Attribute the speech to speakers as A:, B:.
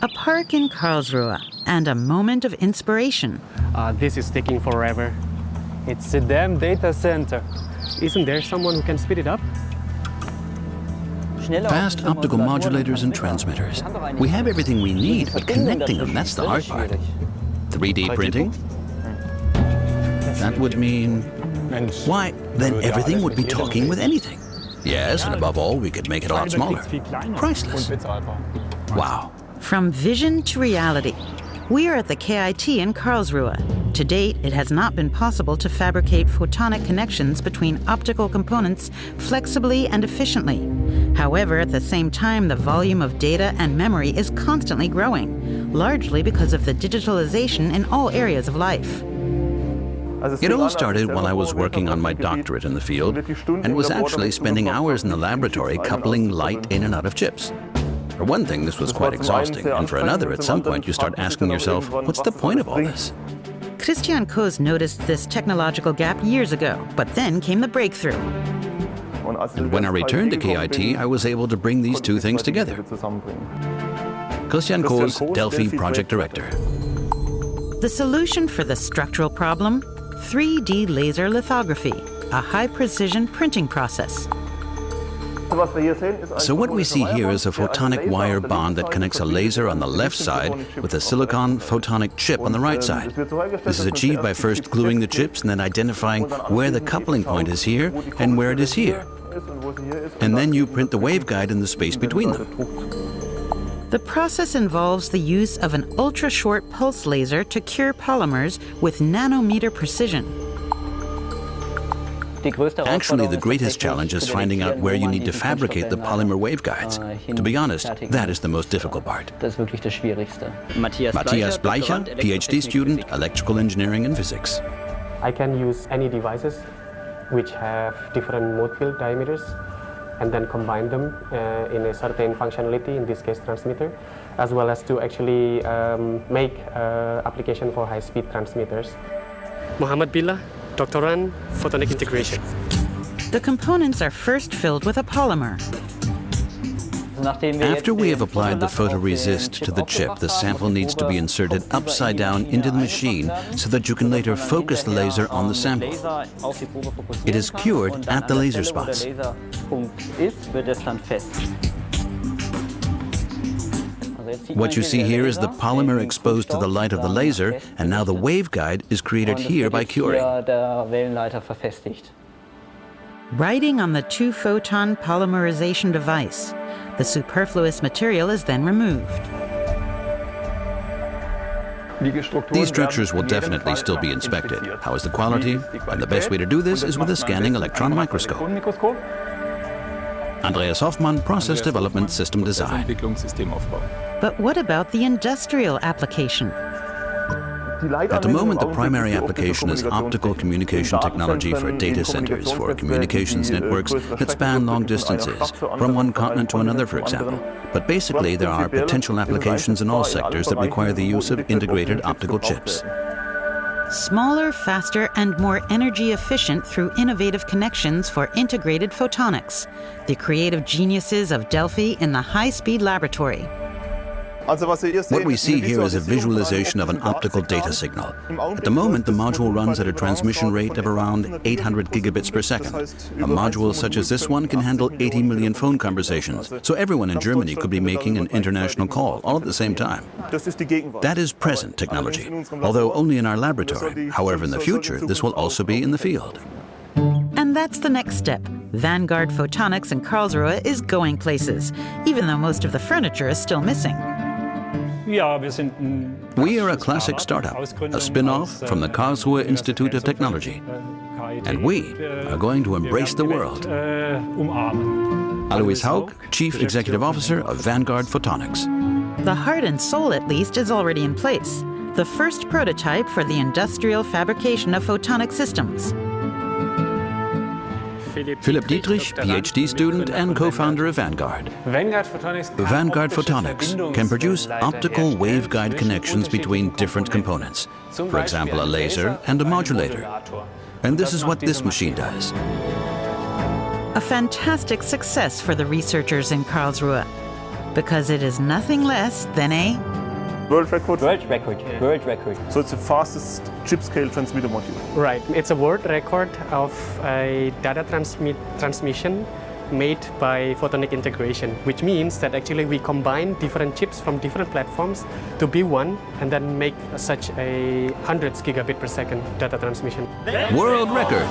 A: A park in Karlsruhe and a moment of inspiration.
B: This is taking forever. It's a damn data center. Isn't there someone who can speed it up?
C: Fast optical modulators and transmitters. We have everything we need, but connecting them, that's the hard part. 3D printing? That would mean... Why, then everything would be talking with anything. Yes, and above all, we could make it a lot smaller. Priceless. Wow.
A: From vision to reality. We are at the KIT in Karlsruhe. To date, it has not been possible to fabricate photonic connections between optical components flexibly and efficiently. However, at the same time, the volume of data and memory is constantly growing, largely because of the digitalization in all areas of life.
C: It all started while I was working on my doctorate in the field and was actually spending hours in the laboratory coupling light in and out of chips. For one thing, this was quite exhausting, and for another, at some point you start asking yourself, what's the point of all this?
A: Christian Koos noticed this technological gap years ago, but then came the breakthrough.
C: And when I returned to KIT, I was able to bring these two things together. Christian Koos, DELPHI Project Director.
A: The solution for the structural problem? 3D laser lithography, a high-precision printing process.
C: So what we see here is a photonic wire bond that connects a laser on the left side with a silicon photonic chip on the right side. This is achieved by first gluing the chips and then identifying where the coupling point is here and where it is here. And then you print the waveguide in the space between them.
A: The process involves the use of an ultra-short pulse laser to cure polymers with nanometer precision.
C: Actually, the greatest challenge is finding out where you need to fabricate the polymer waveguides. To be honest, that is the most difficult part. Matthias Bleicher, PhD student, electrical engineering and physics.
B: I can use any devices which have different mode field diameters and then combine them in a certain functionality, in this case transmitter, as well as to actually make application for high-speed transmitters. Mohammed Billah, Doctorand, Photonic Integration.
A: The components are first filled with a polymer.
C: After we have applied the photoresist to the chip, the sample needs to be inserted upside down into the machine so that you can later focus the laser on the sample. It is cured at the laser spots. What you see here is the polymer exposed to the light of the laser, and now the waveguide is created here by curing.
A: Writing on the two-photon polymerization device. The superfluous material is then removed.
C: These structures will definitely still be inspected. How is the quality? And the best way to do this is with a scanning electron microscope. Andreas Hoffmann, Process Development System Design.
A: But what about the industrial application?
C: At the moment, the primary application is optical communication technology for data centers, for communications networks that span long distances, from one continent to another, for example. But basically, there are potential applications in all sectors that require the use of integrated optical chips.
A: Smaller, faster, and more energy efficient through innovative connections for integrated photonics. The creative geniuses of DELPHI in the high-speed laboratory.
C: What we see here is a visualization of an optical data signal. At the moment, the module runs at a transmission rate of around 800 gigabits per second. A module such as this one can handle 80 million phone conversations, so everyone in Germany could be making an international call all at the same time. That is present technology, although only in our laboratory. However, in the future, this will also be in the field.
A: And that's the next step. Vanguard Photonics in Karlsruhe is going places, even though most of the furniture is still missing.
C: We are a classic startup, a spin-off from the Karlsruhe Institute of Technology. And we are going to embrace the world. Alois Haug, Chief Executive Officer of Vanguard Photonics.
A: The heart and soul, at least, is already in place. The first prototype for the industrial fabrication of photonic systems.
C: Philipp Dietrich, PhD student and co-founder of Vanguard. Vanguard Photonics can produce optical waveguide connections between different components, for example a laser and a modulator. And this is what this machine does.
A: A fantastic success for the researchers in Karlsruhe, because it is nothing less than a
D: World record?
E: World record.
B: Yeah.
E: World record.
D: So it's the fastest chip-scale transmitter module.
B: Right. It's a world record of a data transmission made by photonic integration, which means that actually we combine different chips from different platforms to be one and then make such a hundreds gigabit per second data transmission.
C: World record.